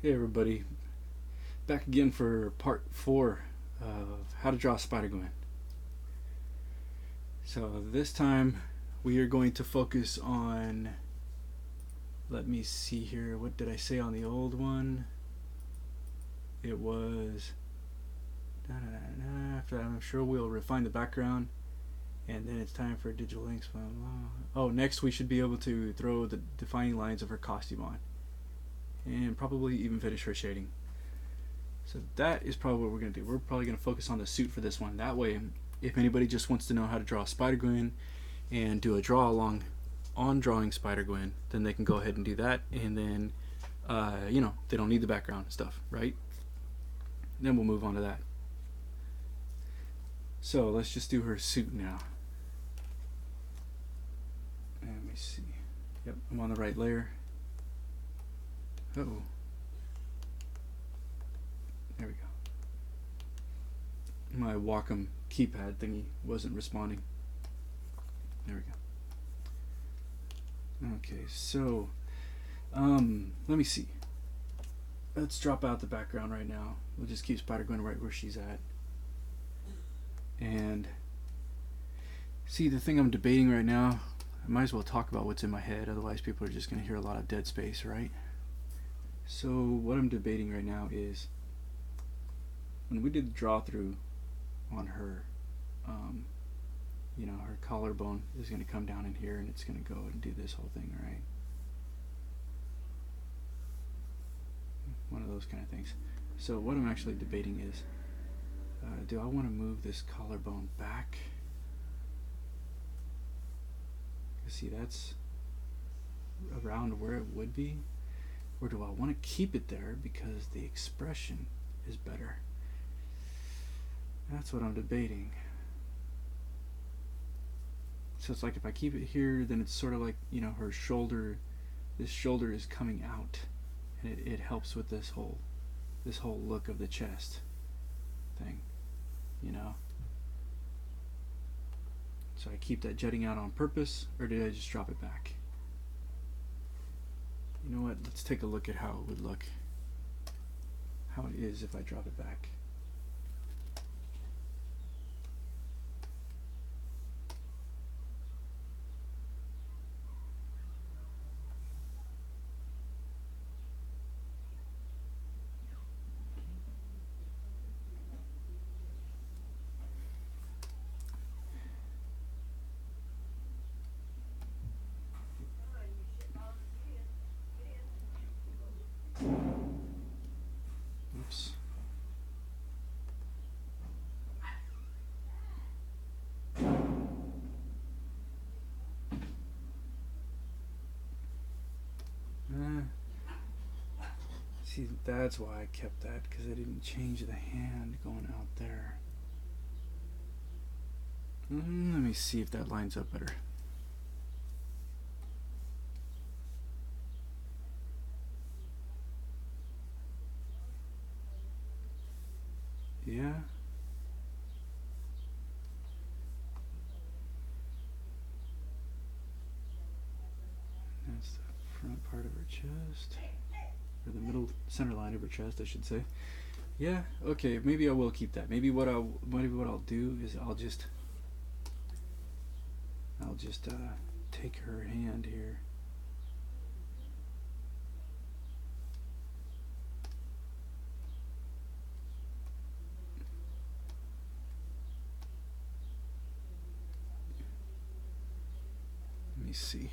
Hey everybody, back again for part 4 of how to draw Spider-Gwen. So this time we are going to focus on, let me see here, what did I say on the old one? It was, after that I'm sure we'll refine the background, and then it's time for digital inks. Oh, next we should be able to throw the defining lines of her costume on, and probably even finish her shading. So that is probably what we're going to do. We're probably going to focus on the suit for this one. That way, if anybody just wants to know how to draw Spider-Gwen and do a draw along on drawing Spider-Gwen, then they can go ahead and do that. And then, they don't need the background stuff, right? Then we'll move on to that. So let's just do her suit now. Let me see. Yep, I'm on the right layer. Uh-oh. There we go. My Wacom keypad thingy wasn't responding. There we go. Okay, so let me see. Let's drop out the background right now. We'll just keep Spider-Gwen right where she's at. And see, the thing I'm debating right now, I might as well talk about what's in my head, otherwise people are just going to hear a lot of dead space, right? So what I'm debating right now is, when we did the draw through on her, her collarbone is going to come down in here and it's going to go and do this whole thing, right? One of those kind of things. So what I'm actually debating is, do I want to move this collarbone back? See, that's around where it would be. Or do I want to keep it there because the expression is better? That's what I'm debating. So it's like if I keep it here, then it's sort of like, her shoulder, this shoulder is coming out, and it helps with this whole look of the chest thing, So I keep that jutting out on purpose, or did I just drop it back? You know what, let's take a look at how it would look, how it is if I drop it back. Oops. See, that's why I kept that, because I didn't change the hand going out there. Let me see if that lines up better. Yeah. That's the front part of her chest. Or the middle center line of her chest, I should say. Yeah, okay, maybe I will keep that. Maybe what I'll do is I'll just take her hand here. Let me see.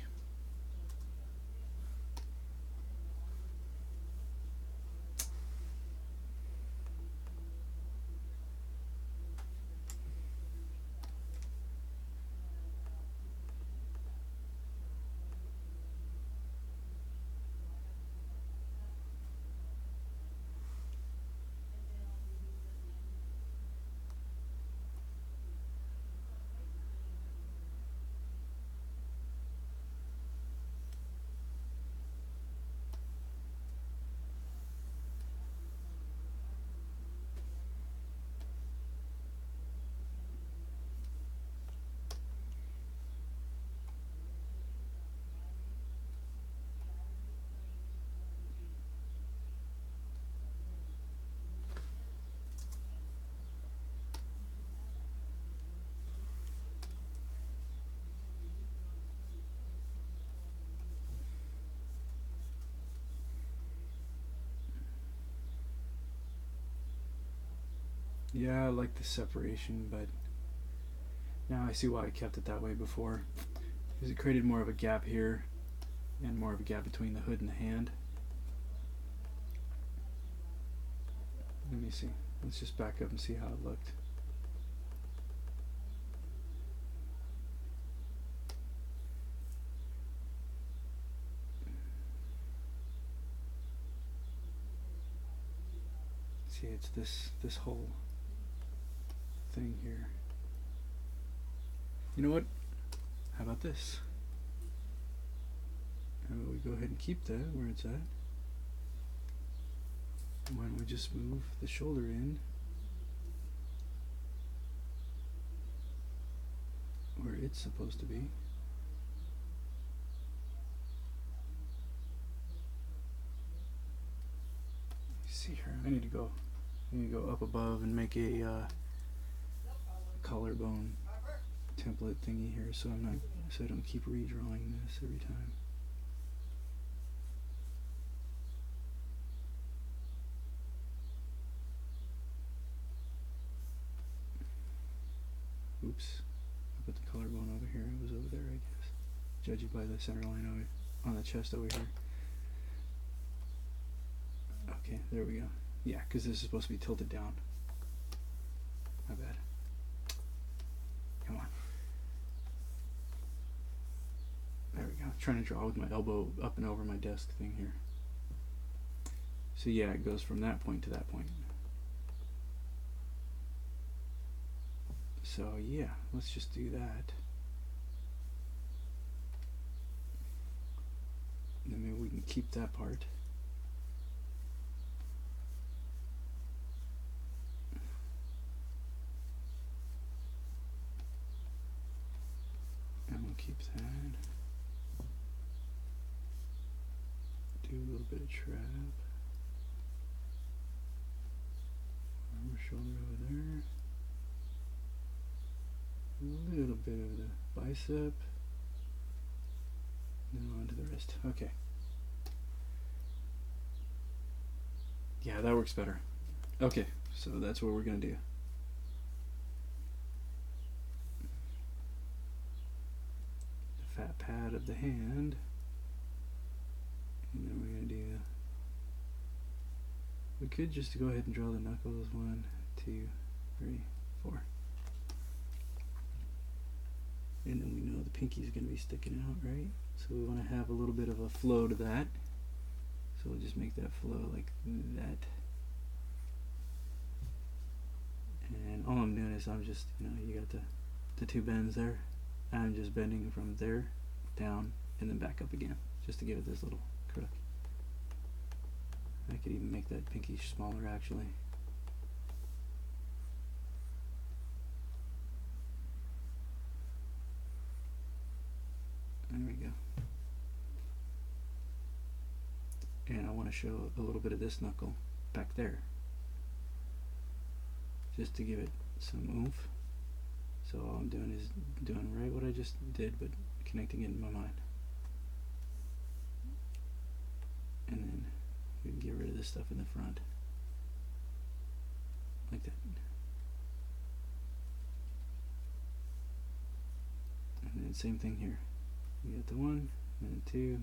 Yeah, I like the separation, but now I see why I kept it that way before. Because it created more of a gap here and more of a gap between the hood and the hand. Let me see. Let's just back up and see how it looked. See, it's this whole thing here. You know what? How about this? How about we go ahead and keep that where it's at? Why don't we just move the shoulder in where it's supposed to be? See here, I need to go up above and make a collarbone template thingy here, so I don't keep redrawing this every time. Oops, I put the collarbone over here. It was over there, I guess. Judging by the center line over on the chest over here. Okay, there we go. Yeah, because this is supposed to be tilted down. My bad. Come on. There we go. I'm trying to draw with my elbow up and over my desk thing here. So yeah, it goes from that point to that point. So yeah, let's just do that. And then maybe we can keep that part. And we'll keep that. Do a little bit of trap. Arm, shoulder over there. A little bit of the bicep. Now onto the wrist. Okay. Yeah, that works better. Okay, so that's what we're gonna do. The fat pad of the hand. And then we're gonna do, we could just go ahead and draw the knuckles. 1, 2, 3, 4. And then we know the pinky is going to be sticking out, right? So we want to have a little bit of a flow to that. So we'll just make that flow like that. And all I'm doing is I'm just, you got the two bends there. I'm just bending from there down and then back up again, just to give it this little crook. I could even make that pinky smaller actually. There we go. And I want to show a little bit of this knuckle back there, just to give it some oomph. So all I'm doing is doing right what I just did, but connecting it in my mind. And then we can get rid of this stuff in the front, like that. And then same thing here. You get the 1, and then 2,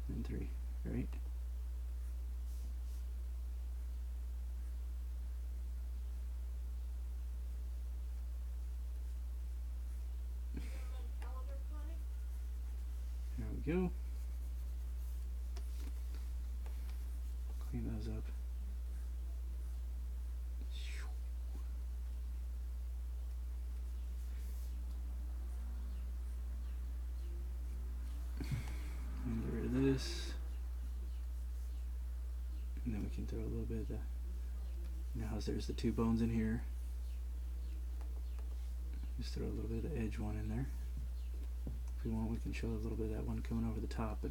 and 3, right? There we go. Clean those up. And get rid of this. And then we can throw a little bit of the, now there's the two bones in here. Just throw a little bit of the edge one in there. If we want, we can show a little bit of that one coming over the top, but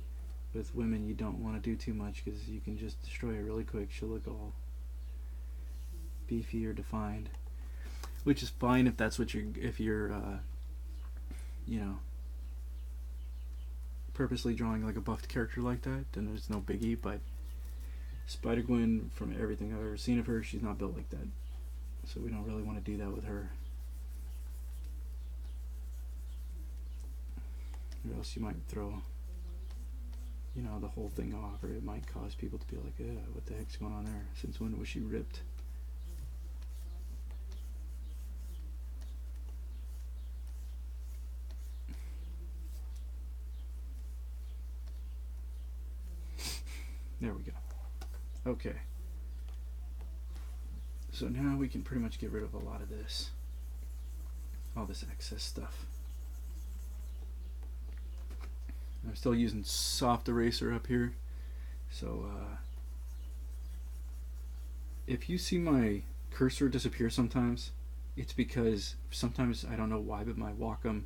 with women you don't want to do too much because you can just destroy her really quick. She'll look all beefy or defined, which is fine if that's what you're purposely drawing like a buffed character like that, then there's no biggie. But Spider Gwen, from everything I've ever seen of her, she's not built like that. So we don't really want to do that with her. Or else you might throw, you know, the whole thing off, or it might cause people to be like, what the heck's going on there? Since when was she ripped? There we go. Okay. So now we can pretty much get rid of a lot of this. All this excess stuff. I'm still using soft eraser up here. So if you see my cursor disappear sometimes, it's because sometimes, I don't know why, but my Wacom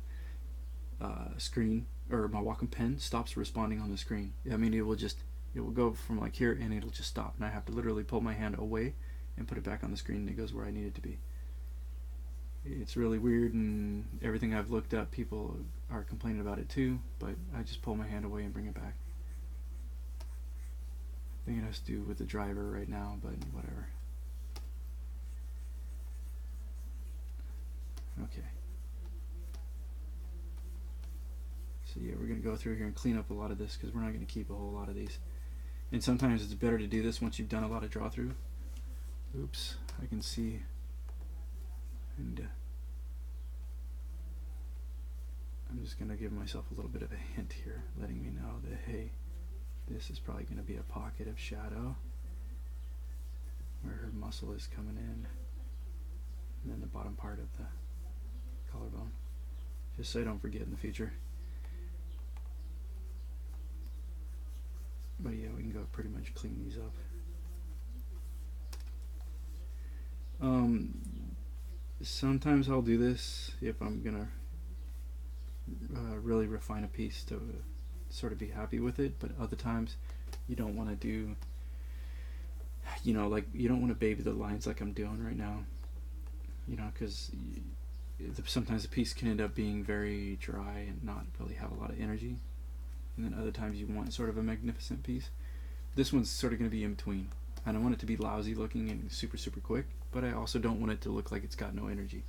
screen, or my Wacom pen, stops responding on the screen. I mean, it will go from like here and it'll just stop, and I have to literally pull my hand away and put it back on the screen, and it goes where I need it to be. It's really weird, and everything I've looked up, people are complaining about it too, but I just pull my hand away and bring it back. I think it has to do with the driver right now, but whatever. Okay. So yeah, we're going to go through here and clean up a lot of this, because we're not going to keep a whole lot of these. And sometimes it's better to do this once you've done a lot of draw through. Oops, I can see. And I'm just going to give myself a little bit of a hint here, letting me know that, hey, this is probably going to be a pocket of shadow where her muscle is coming in, and then the bottom part of the collarbone, just so I don't forget in the future. But yeah, we can go pretty much clean these up. Sometimes I'll do this if I'm gonna really refine a piece to sort of be happy with it, but other times you don't want to do, you know, like, you don't want to baby the lines like I'm doing right now, you know, because sometimes the piece can end up being very dry and not really have a lot of energy, and then other times you want sort of a magnificent piece. This one's sort of going to be in between. I don't want it to be lousy looking and super quick, but I also don't want it to look like it's got no energy.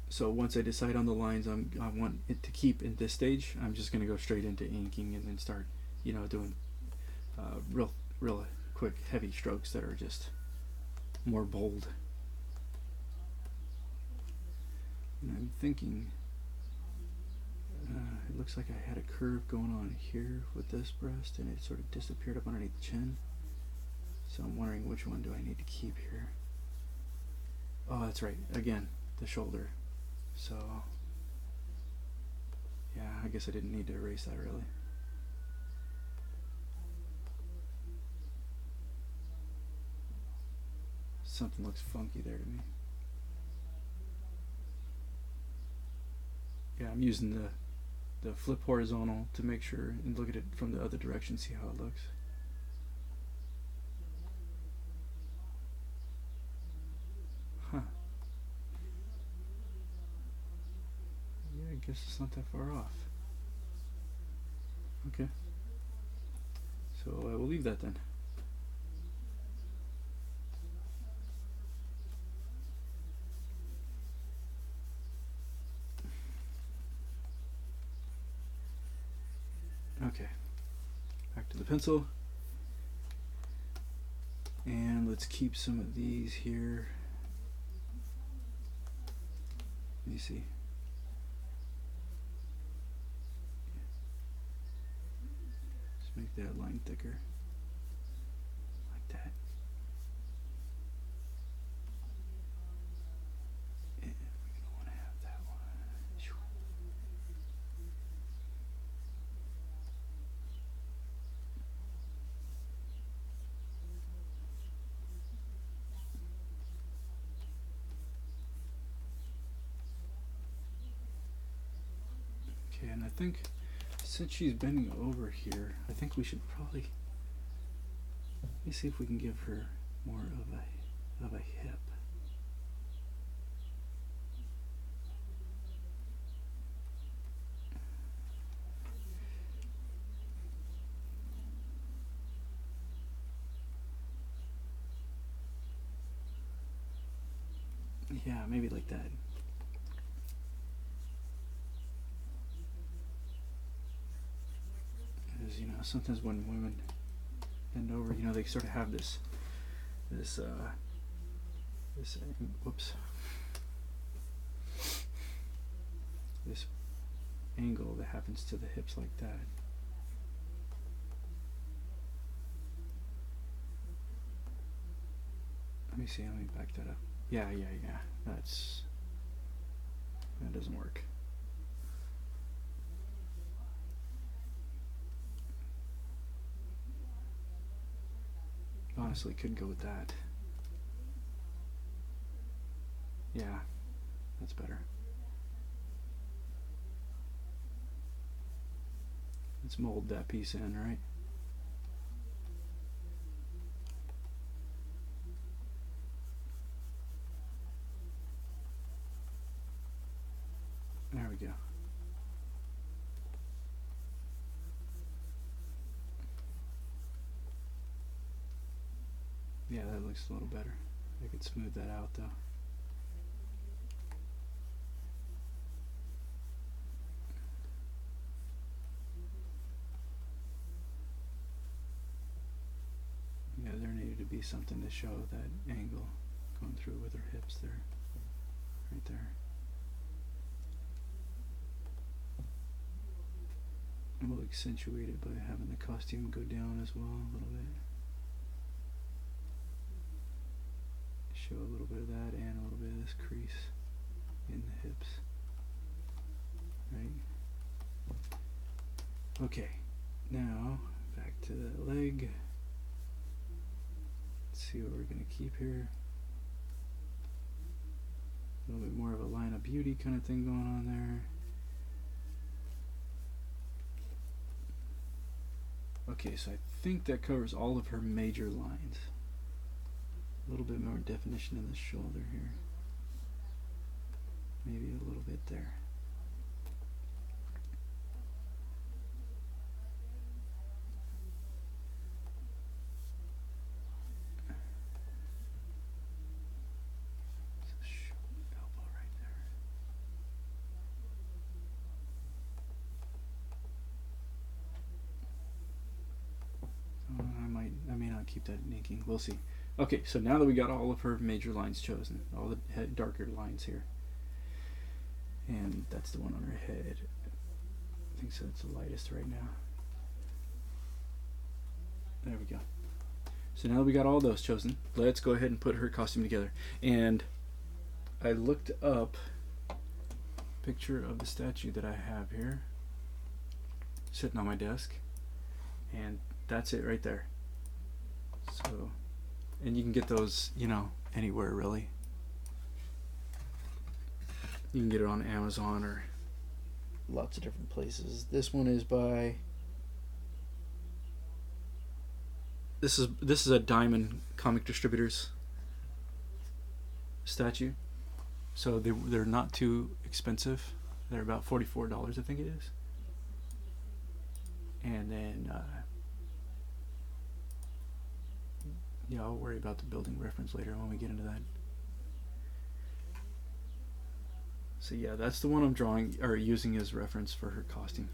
So once I decide on the lines I want it to keep in this stage, I'm just going to go straight into inking and then start, you know, doing real quick heavy strokes that are just more bold. And I'm thinking, it looks like I had a curve going on here with this breast, and it sort of disappeared up underneath the chin. So I'm wondering, which one do I need to keep here? Oh, that's right, again, the shoulder. So yeah, I guess I didn't need to erase that really. Something looks funky there to me. Yeah, I'm using the flip horizontal to make sure and look at it from the other direction, see how it looks. Huh. Yeah, I guess it's not that far off. Okay. So I will leave that then. Okay, back to the pencil, and let's keep some of these here. Let me see. Just make that line thicker, like that. And we're going to want to have that one. Okay, and I think since she's bending over here, I think we should probably, let me see if we can give her more of a hip. Yeah, maybe like that. Because, you know, sometimes when women bend over, you know, they sort of have this whoops, this angle that happens to the hips like that. Let me see, let me back that up. Yeah, that doesn't work. Honestly, could go with that. Yeah, that's better. Let's mold that piece in, right? There we go. Yeah, that looks a little better. I could smooth that out though. Yeah, there needed to be something to show that angle going through with her hips there. Right there. And we'll accentuate it by having the costume go down as well a little bit. Show a little bit of that and a little bit of this crease in the hips. Right? Okay, now back to the leg. Let's see what we're going to keep here. A little bit more of a line of beauty kind of thing going on there. Okay, so I think that covers all of her major lines. A little bit more definition in the shoulder here. Maybe a little bit there. Elbow right there. I may not keep that inking. We'll see. Okay, so now that we got all of her major lines chosen, all the darker lines here, and that's the one on her head. I think so. It's the lightest right now. There we go. So now that we got all those chosen, let's go ahead and put her costume together. And I looked up a picture of the statue that I have here, sitting on my desk, and that's it right there. So, and you can get those, you know, anywhere really. You can get it on Amazon or lots of different places. This one is by, this is a Diamond Comic Distributors statue. So they're not too expensive. They're about $44, I think it is. And then yeah, I'll worry about the building reference later when we get into that. So yeah, that's the one I'm drawing or using as reference for her costume.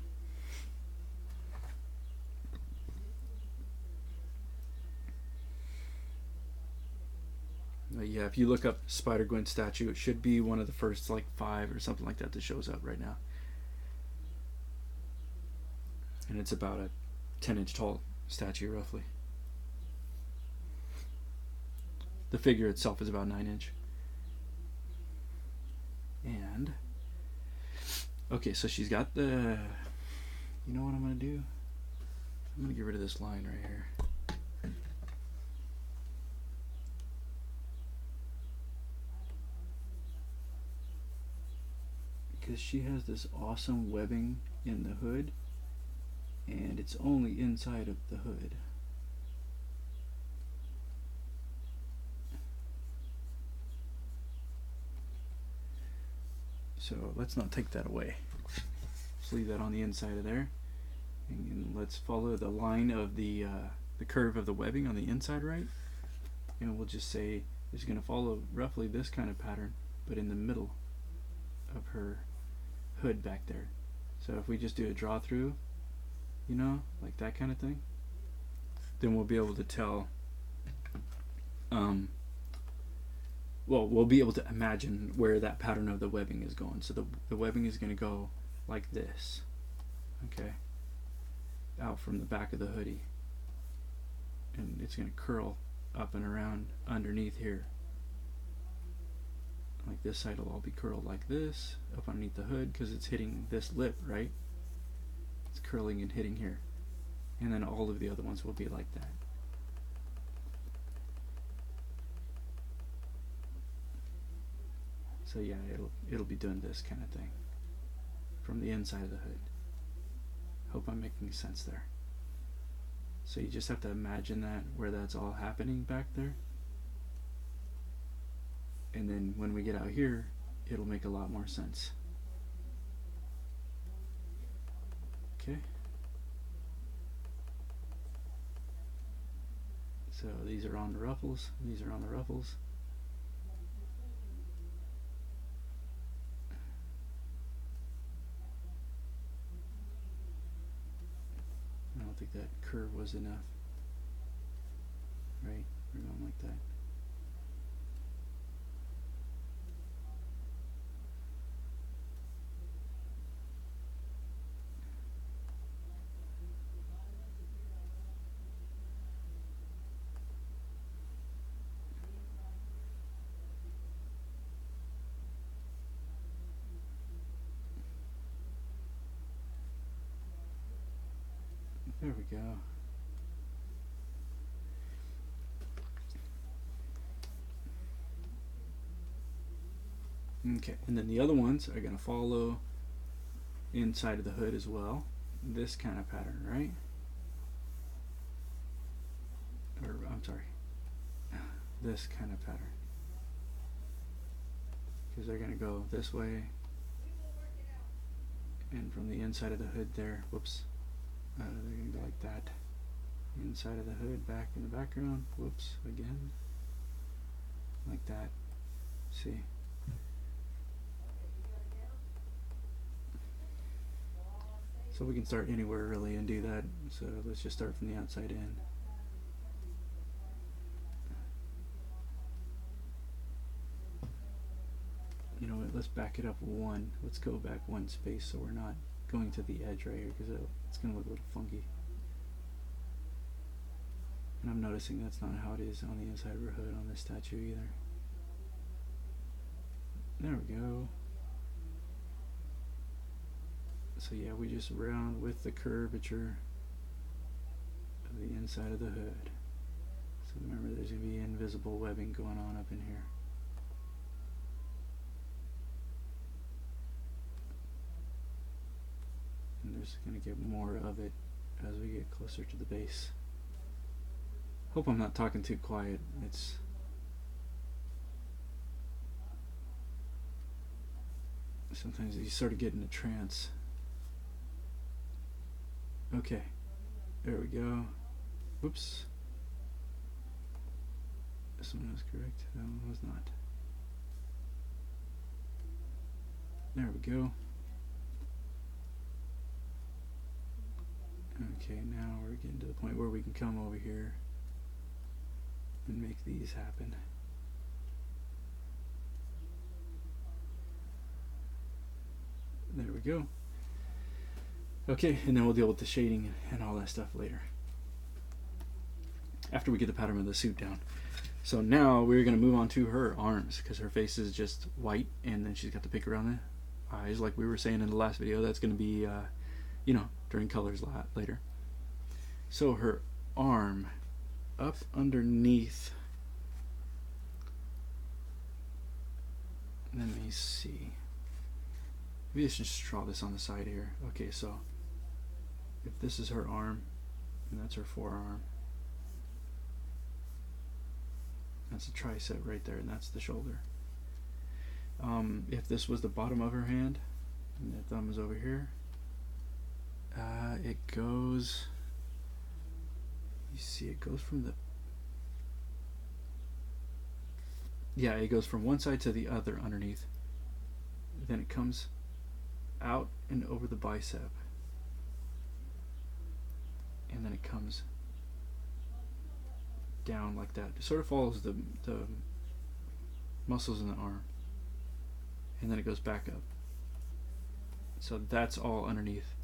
But yeah, if you look up Spider-Gwen statue, it should be one of the first like 5 or something like that shows up right now. And it's about a 10-inch tall statue roughly. The figure itself is about 9-inch. And okay, so she's got the, you know what I'm gonna do? I'm gonna get rid of this line right here. Because she has this awesome webbing in the hood, and it's only inside of the hood. So let's not take that away. Just leave that on the inside of there, and let's follow the line of the curve of the webbing on the inside right, and we'll just say it's going to follow roughly this kind of pattern but in the middle of her hood back there. So if we just do a draw through, you know, like that kind of thing, then we'll be able to tell, well, we'll be able to imagine where that pattern of the webbing is going. So the webbing is going to go like this, okay, out from the back of the hoodie, and it's going to curl up and around underneath here. Like this side will all be curled like this up underneath the hood because it's hitting this lip, right? It's curling and hitting here, and then all of the other ones will be like that. So yeah, it'll be doing this kind of thing from the inside of the hood. Hope I'm making sense there. So you just have to imagine that, where that's all happening back there. And then when we get out here, it'll make a lot more sense. Okay. So these are on the ruffles, these are on the ruffles. I don't think that curve was enough. Right? We're going like that. There we go. Okay, and then the other ones are going to follow inside of the hood as well. This kind of pattern, right? Or, I'm sorry, this kind of pattern. Because they're going to go this way. And from the inside of the hood there, whoops, they're going to go like that. Inside of the hood, back in the background, whoops, again. Like that. See? So we can start anywhere really and do that. So let's just start from the outside in. You know what, let's back it up one. Let's go back one space so we're not going to the edge right here, because it's going to look a little funky. And I'm noticing that's not how it is on the inside of her hood on this statue either. There we go. So yeah, we just round with the curvature of the inside of the hood. So remember, there's going to be invisible webbing going on up in here. And there's going to get more of it as we get closer to the base. Hope I'm not talking too quiet. It's sometimes you sort of get in a trance. Okay, there we go. Whoops. This one was correct, that one was not. There we go. Okay, now we're getting to the point where we can come over here and make these happen. There we go. Okay, and then we'll deal with the shading and all that stuff later, after we get the pattern of the suit down. So now we're going to move on to her arms, because her face is just white, and then she's got the pick around the eyes, like we were saying in the last video. That's going to be, you know, during colors later. So her arm, up underneath, let me see. Maybe I should just draw this on the side here. Okay, so if this is her arm, and that's her forearm, that's a tricep right there, and that's the shoulder. If this was the bottom of her hand, and the thumb is over here, it goes, you see, it goes from the, Yeah, it goes from one side to the other underneath. Then it comes out and over the bicep. And then it comes down like that. It sort of follows the muscles in the arm. And then it goes back up. So that's all underneath.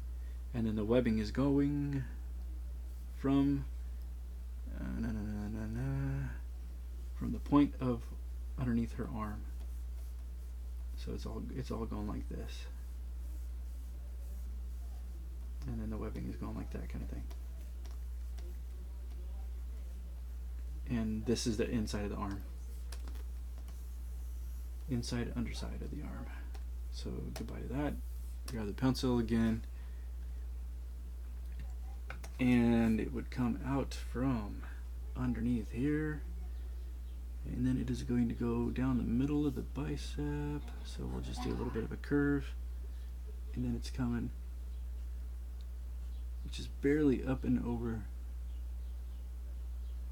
And then the webbing is going from from the point of underneath her arm. So it's all going like this. And then the webbing is going like that kind of thing. And this is the inside of the arm. Inside, underside of the arm. So goodbye to that. Grab the pencil again. And it would come out from underneath here. And then it is going to go down the middle of the bicep. So we'll just do a little bit of a curve. And then it's coming just barely up and over.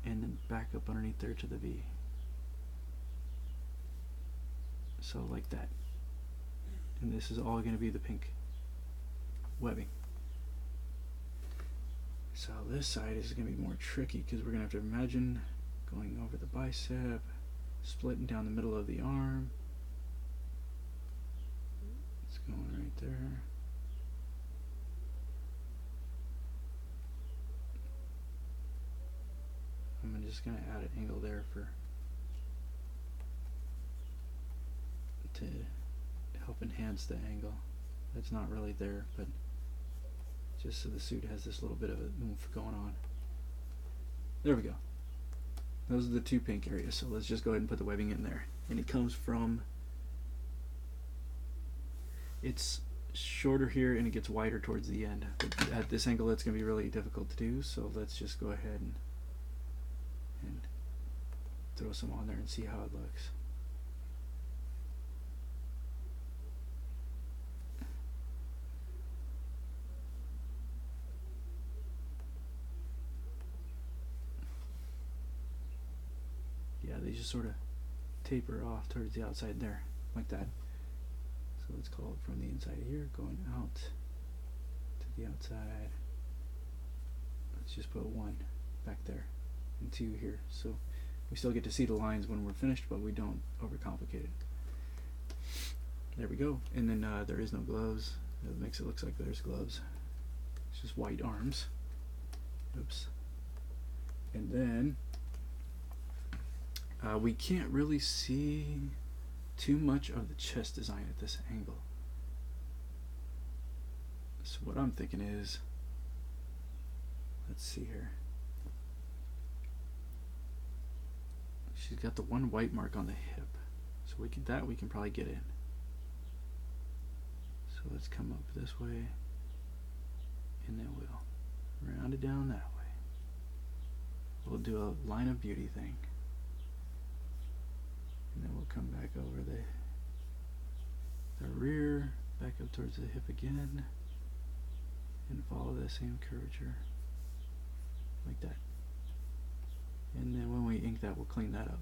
And then back up underneath there to the V. So like that. And this is all going to be the pink webbing. So this side is going to be more tricky because we're going to have to imagine going over the bicep, splitting down the middle of the arm. It's going right there. I'm just going to add an angle there to help enhance the angle. That's not really there, but just so the suit has this little bit of a oomph going on. There we go. Those are the two pink areas, so let's just go ahead and put the webbing in there. And it comes from, it's shorter here and it gets wider towards the end. But at this angle it's going to be really difficult to do, so let's just go ahead and throw some on there and see how it looks. Yeah, they just sort of taper off towards the outside there, like that. So let's call it from the inside here, going out to the outside. Let's just put 1 back there and 2 here. So we still get to see the lines when we're finished, but we don't overcomplicate it. There we go. And then there is no gloves. That makes it look like there's gloves. It's just white arms. Oops. And then we can't really see too much of the chest design at this angle. So what I'm thinking is, let's see here. She's got the one white mark on the hip, so we can probably get in. So let's come up this way, and then we'll round it down that way. We'll do a line of beauty thing, and then we'll come back over the rear, back up towards the hip again, and follow that same curvature, like that. And then when we ink that, we'll clean that up.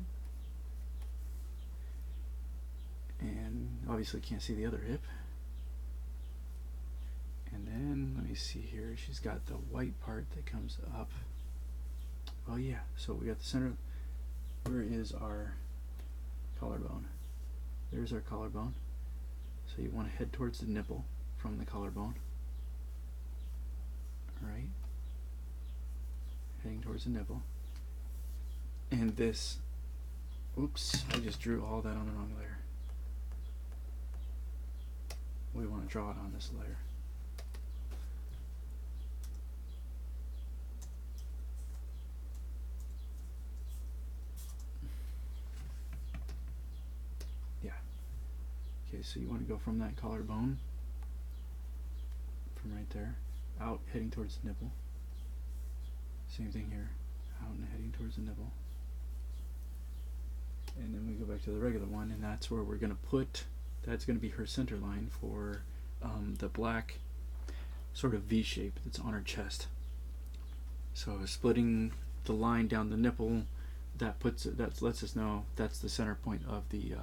And obviously can't see the other hip. And then, let me see here, she's got the white part that comes up. Oh yeah, so we got the center. Where is our collarbone? There's our collarbone. So you want to head towards the nipple from the collarbone. Alright. Heading towards the nipple. And this, oops, I just drew all that on the wrong layer. We want to draw it on this layer. Yeah. Okay, so you want to go from that collarbone, from right there, out heading towards the nipple. Same thing here, out and heading towards the nipple. And then we go back to the regular one, and that's where we're going to put, that's going to be her center line for the black sort of V shape that's on her chest. So splitting the line down the nipple that lets us know that's the center point of the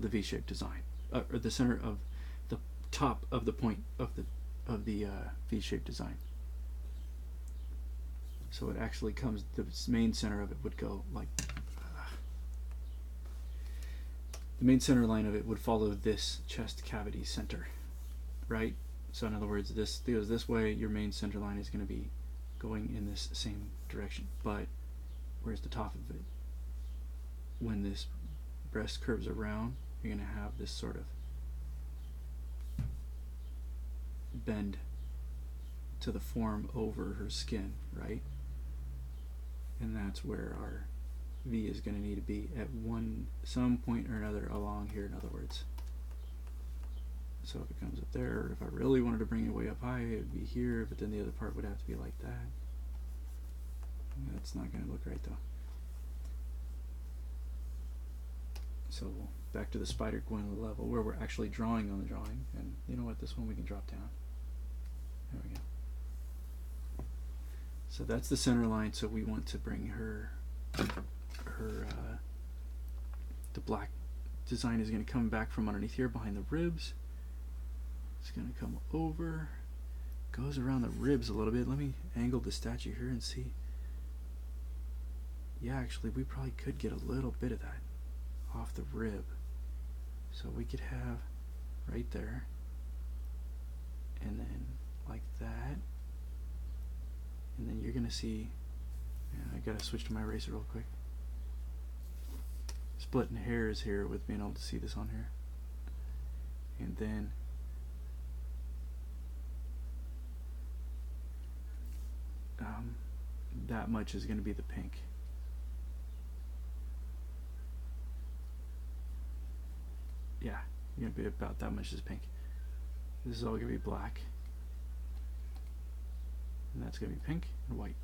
V-shaped design, or the center of the top of the point of the V-shaped design. So it actually comes, the main center of it would go like, the main center line of it would follow this chest cavity center, right? So in other words, this goes this way, your main center line is going to be going in this same direction. But where's the top of it? When this breast curves around, you're going to have this sort of bend to the form over her skin, right? And that's where our V is going to need to be at some point or another along here, in other words. So if it comes up there, or if I really wanted to bring it way up high, it would be here, but then the other part would have to be like that. That's not going to look right though. So back to the spider Gwen level where we're actually drawing on the drawing, and you know what, this one we can drop down. There we go. So that's the center line, so we want to bring her the black design is going to come back from underneath here behind the ribs. It's going to come over, goes around the ribs a little bit. Let me angle the statue here and see. Yeah, actually we probably could get a little bit of that off the rib. So we could have right there, and then like that, and then you're going to see, I got to switch to my eraser real quick. Splitting hairs here with being able to see this on here. And then that much is going to be the pink. Yeah, you're going to be about that much is pink. This is all going to be black. And that's going to be pink and white.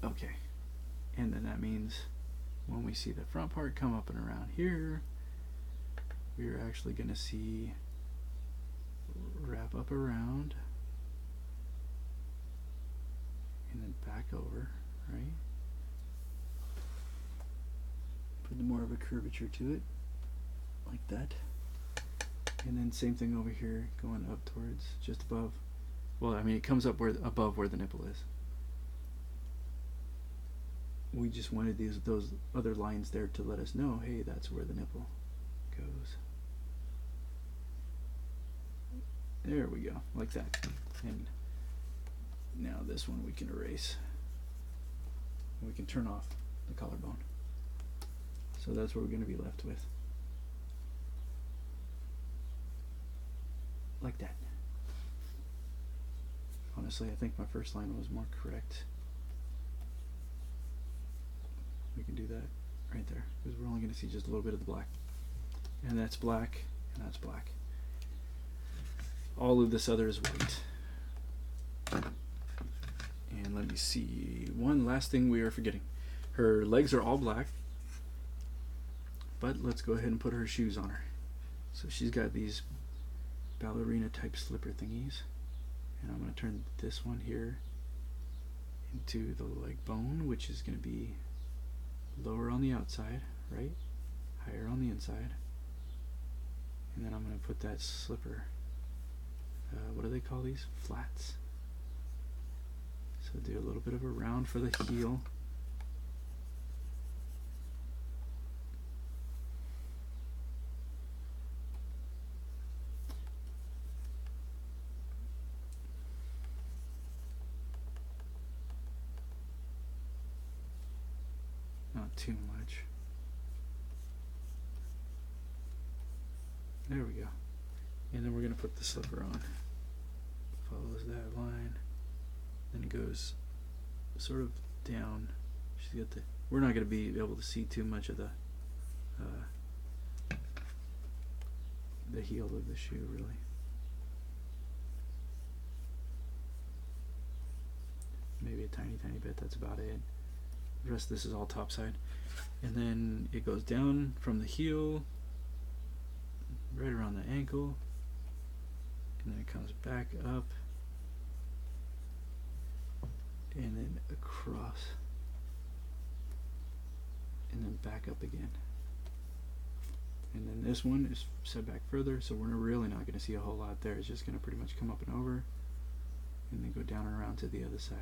Okay. And then that means when we see the front part come up and around here, we're actually going to see wrap up around and then back over, right? Put more of a curvature to it, like that. And then same thing over here, going up towards just above. Well, I mean, it comes up above where the nipple is. We just wanted those other lines there to let us know, hey, that's where the nipple goes. There we go, like that. And now this one we can erase. We can turn off the collarbone. So that's what we're going to be left with. Like that. Honestly, I think my first line was more correct. We can do that right there, because we're only going to see just a little bit of the black. And that's black, and that's black. All of this other is white. And let me see, one last thing we are forgetting. Her legs are all black, but let's go ahead and put her shoes on her. So she's got these ballerina type slipper thingies, and I'm going to turn this one here into the leg bone, which is going to be lower on the outside, right? Higher on the inside. And then I'm going to put that slipper, what do they call these? Flats. So do a little bit of a round for the heel. Not too much. There we go. And then we're going to put the slipper on. Follows that line. Then it goes sort of down. She's got the. We're not going to be able to see too much of the heel of the shoe, really. Maybe a tiny bit. That's about it. The rest of this is all top side. And then it goes down from the heel right around the ankle, and then it comes back up and then across, and then back up again. And then this one is set back further, so we're really not going to see a whole lot there. It's just going to pretty much come up and over, and then go down and around to the other side.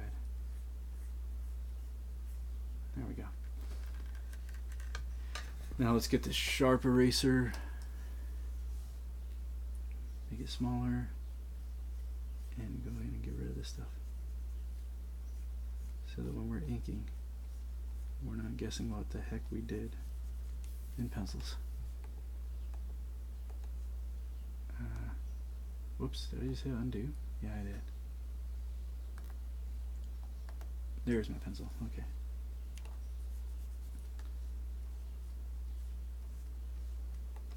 There we go. Now let's get this sharp eraser, make it smaller, and go in and get rid of this stuff, so that when we're inking, we're not guessing what the heck we did in pencils. Whoops, did I just hit undo? Yeah, I did. There's my pencil, okay.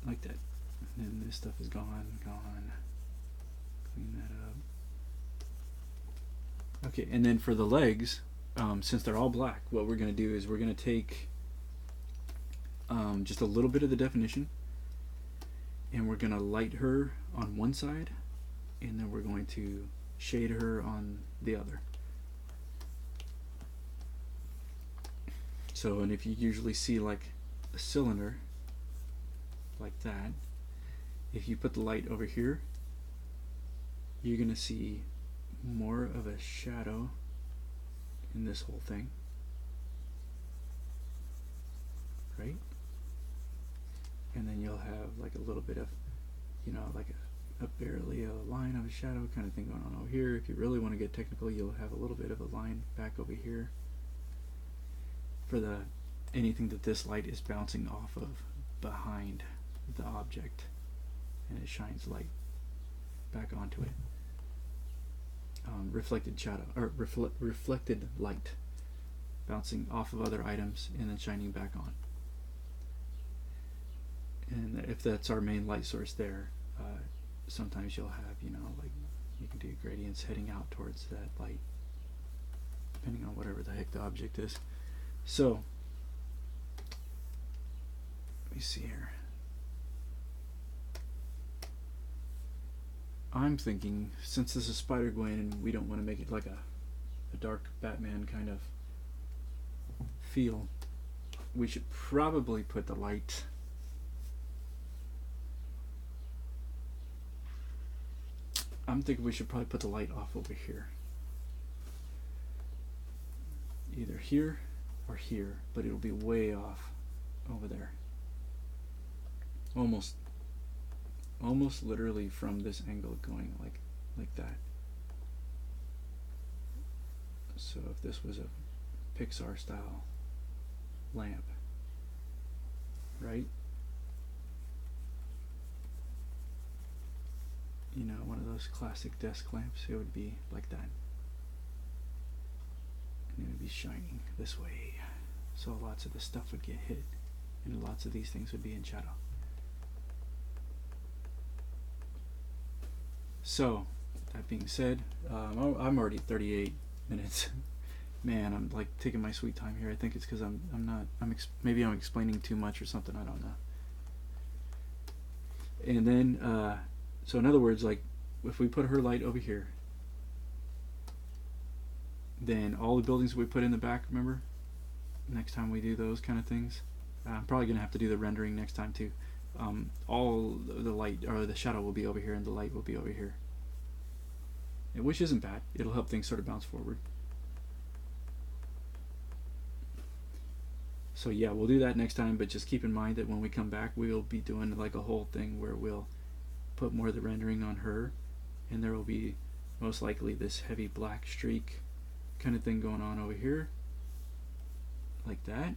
Like that. And then this stuff is gone. Clean that up. Okay, and then for the legs, since they're all black, what we're going to do is we're going to take just a little bit of the definition, and we're going to light her on one side, and then we're going to shade her on the other. So, and if you usually see like a cylinder like that, if you put the light over here, you're going to see more of a shadow in this whole thing, right? And then you'll have like a little bit of, you know, like barely a line of a shadow kind of thing going on over here. If you really want to get technical, you'll have a little bit of a line back over here for the anything that this light is bouncing off of behind the object, and it shines light back onto it. Reflected shadow, or reflected light bouncing off of other items and then shining back on. And if that's our main light source there, sometimes you'll have, you know, like you can do gradients heading out towards that light, depending on whatever the heck the object is. So, let me see here. I'm thinking, since this is Spider-Gwen and we don't want to make it like a dark Batman kind of feel, we should probably put the light I'm thinking we should probably put the light off over here. Either here or here, but it'll be way off over there. Almost literally from this angle going like that. So if this was a Pixar style lamp, right? You know, one of those classic desk lamps, it would be like that. And it would be shining this way. So lots of the stuff would get hit, and lots of these things would be in shadow. So, that being said, I'm already 38 minutes. Man, I'm like taking my sweet time here. I think it's because maybe I'm explaining too much or something, I don't know. And then, so in other words, like if we put her light over here, then all the buildings we put in the back, remember? Next time we do those kind of things, I'm probably going to have to do the rendering next time too. All the light, or the shadow will be over here and the light will be over here. Which isn't bad. It'll help things sort of bounce forward. So yeah, we'll do that next time, but just keep in mind that when we come back, we'll be doing like a whole thing where we'll put more of the rendering on her, and there will be most likely this heavy black streak kind of thing going on over here, like that.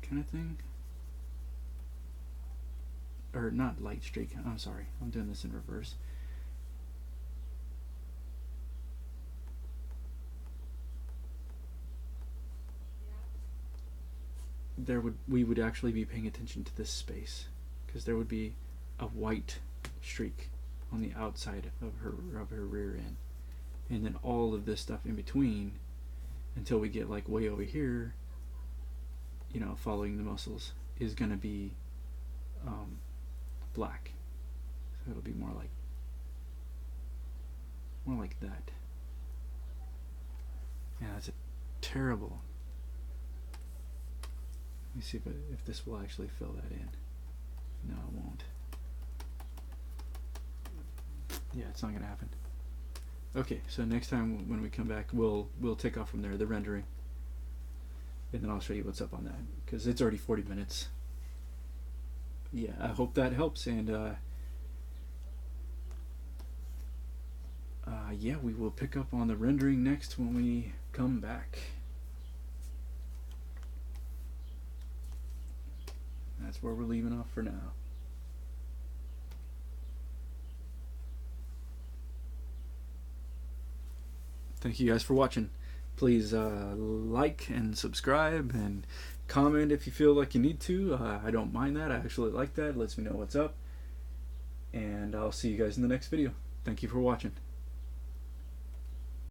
Kind of thing. Or not light streak, I'm sorry, I'm doing this in reverse. We would actually be paying attention to this space, because there would be a white streak on the outside of her rear end, and then all of this stuff in between until we get like way over here, you know, following the muscles, is going to be black. So it'll be more like More like that. Yeah, that's a terrible. Let me see if this will actually fill that in. No, it won't. Yeah, it's not gonna happen. Okay, so next time when we come back, we'll take off from there, the rendering, and then I'll show you what's up on that, because it's already 40 minutes. Yeah, I hope that helps, and yeah, we will pick up on the rendering next when we come back. That's where we're leaving off for now. Thank you guys for watching. Please like and subscribe and comment if you feel like you need to. I don't mind that. I actually like that. It lets me know what's up. And I'll see you guys in the next video. Thank you for watching.